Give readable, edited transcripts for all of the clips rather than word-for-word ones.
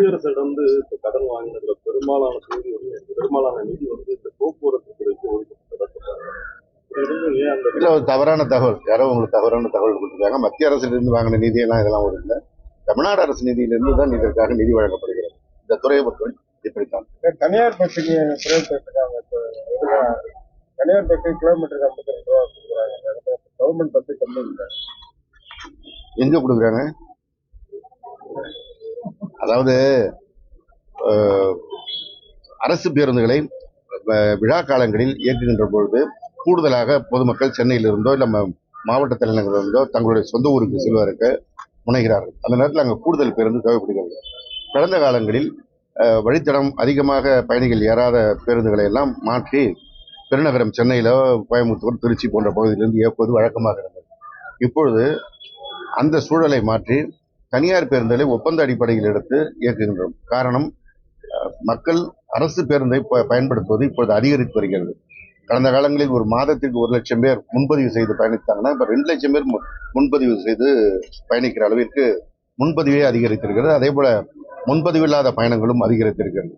மத்திய அரசிடம் கடன் வாங்கினதுல பெரும்பாலான நிதி இந்த போக்குவரத்து துறைக்கு ஒதுக்கப்பட்டதா ஒரு தவறான தகவல். யாரோ உங்களுக்கு தவறான தகவல் கொடுத்துருக்காங்க. மத்திய அரசிலிருந்து வாங்கின நிதியெல்லாம் இதெல்லாம் ஒரு இல்லை. தமிழ்நாடு அரசு நிதியிலிருந்து தான் இதற்காக நிதி வழங்கப்படுகிறது. இந்த துறையை பொறுத்தவரை இப்படித்தான். தனியார் பஸ்ஸுக்கு தனியார் பஸ்ஸு கிலோமீட்டருக்கு 52 ரூபா கொடுக்குறாங்க. கவர்மெண்ட் பஸ்ஸு கம்மி இல்லை. எங்க கொடுக்குறாங்க? அதாவது அரசு பேருந்துகளை விழா காலங்களில் இயக்குகின்ற பொழுது கூடுதலாக பொதுமக்கள் சென்னையிலிருந்தோ இல்லை மாவட்ட தலைநகரிலிருந்தோ தங்களுடைய சொந்த ஊருக்கு செல்வதற்கு முனைகிறார்கள். அந்த நேரத்தில் அங்கே கூடுதல் பேருந்து தேவைப்படுகிறது. கடந்த காலங்களில் வழித்தடம் அதிகமாக பயணிகள் ஏறாத பேருந்துகளை எல்லாம் மாற்றி பெருநகரம் சென்னையிலோ கோயம்புத்தூர் திருச்சி போன்ற பகுதியிலிருந்து இயக்குவது வழக்கமாக இருந்தது. இப்பொழுது அந்த சூழலை மாற்றி தனியார் பேருந்துகளை ஒப்பந்த அடிப்படையில் எடுத்து இயக்குகின்றோம். காரணம், மக்கள் அரசு பேருந்தை பயன்படுத்துவது இப்பொழுது அதிகரித்து வருகிறது. கடந்த காலங்களில் ஒரு மாதத்திற்கு 1 லட்சம் பேர் முன்பதிவு செய்து பயணித்தாங்கன்னா இப்ப 2 லட்சம் பேர் முன்பதிவு செய்து பயணிக்கிற அளவிற்கு முன்பதிவே அதிகரித்திருக்கிறது. அதே போல முன்பதிவு இல்லாத பயணங்களும் அதிகரித்திருக்கிறது.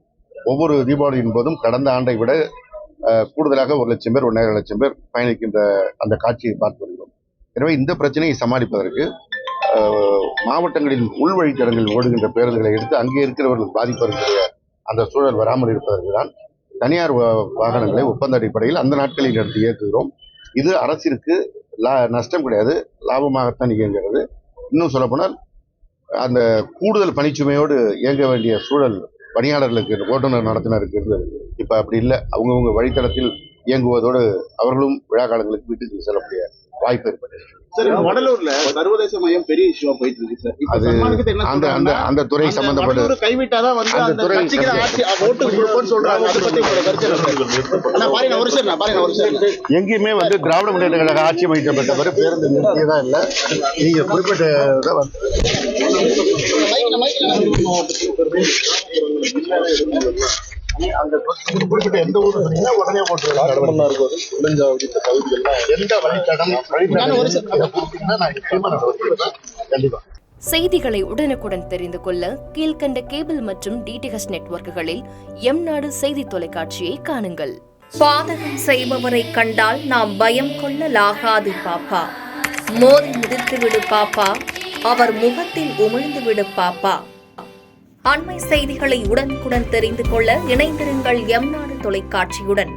ஒவ்வொரு தீபாவளியின் போதும் கடந்த ஆண்டை விட கூடுதலாக 1 லட்சம் பேர் 1.5 லட்சம் பேர் பயணிக்கின்ற அந்த காட்சியை பார்த்து வருகிறோம். எனவே இந்த பிரச்சனையை சமாளிப்பதற்கு மாவட்டங்களில் உள்வழித்தடங்களில் ஓடுகின்ற பேருந்துகளை எடுத்து அங்கே இருக்கிறவர்கள் பாதிப்பவர்களுடைய அந்த சூழல் வராமல் இருப்பதற்கு தான் தனியார் வாகனங்களை ஒப்பந்த அடிப்படையில் அந்த நாட்களில் எடுத்து இயக்குகிறோம். இது அரசிற்கு நஷ்டம் கிடையாது, லாபமாகத்தான் இயங்குகிறது. இன்னும் சொல்லப்போனால் அந்த கூடுதல் பணிச்சுமையோடு இயங்க வேண்டிய சூழல் பணியாளர்களுக்கு, ஓட்டுநர் நடத்துனருக்கு இருந்தது. இப்ப அப்படி இல்லை. அவங்கவுங்க வழித்தடத்தில் இயங்குவதோடு அவர்களும் விழா காலங்களுக்கு வீட்டுக்கு செல்லக்கூடிய வாய்ப்பு ஏற்பட்டது. சார், வடலூர்ல சர்வதேச மையம் பெரிய இஷ்யூவா போயிட்டு இருக்கு சார். அது அந்த துறை சம்பந்தப்பட்ட கைவிட்டாதான் வந்து அந்த கட்சிக்கு ஓட்டு கொடுப்போம்னு சொல்றாங்க. அதை பத்தி உங்களோட கருத்து? எங்கேயுமே வந்து திராவிட முன்னேற்ற கழக ஆட்சி அமைக்கப்பட்ட பிறகு பேருந்து நிறுத்தியதா இல்லை. நீங்க குறிப்பிட்ட அந்த குறிப்பிட்ட எந்த ஊர் உடனே எந்த வழித்தடம் கண்டிப்பா. செய்திகளை உடனுக்குடன் தெரிந்து கொள்ள கீழ்கண்ட கேபிள் மற்றும் டிடிஎச் நெட்வொர்க்குகளில் எம்நாடு செய்தி தொலைக்காட்சியை காணுங்கள். பாதகம் செய்பவரை கண்டால் நாம் பயம் கொள்ளலாகாது பாப்பா. மோதி மிதித்துவிடு பாப்பா, அவர் முகத்தில் உமிழ்ந்துவிடு பாப்பா. அண்மை செய்திகளை உடனுக்குடன் தெரிந்து கொள்ள இணைந்திருங்கள் எம்நாடு தொலைக்காட்சியுடன்.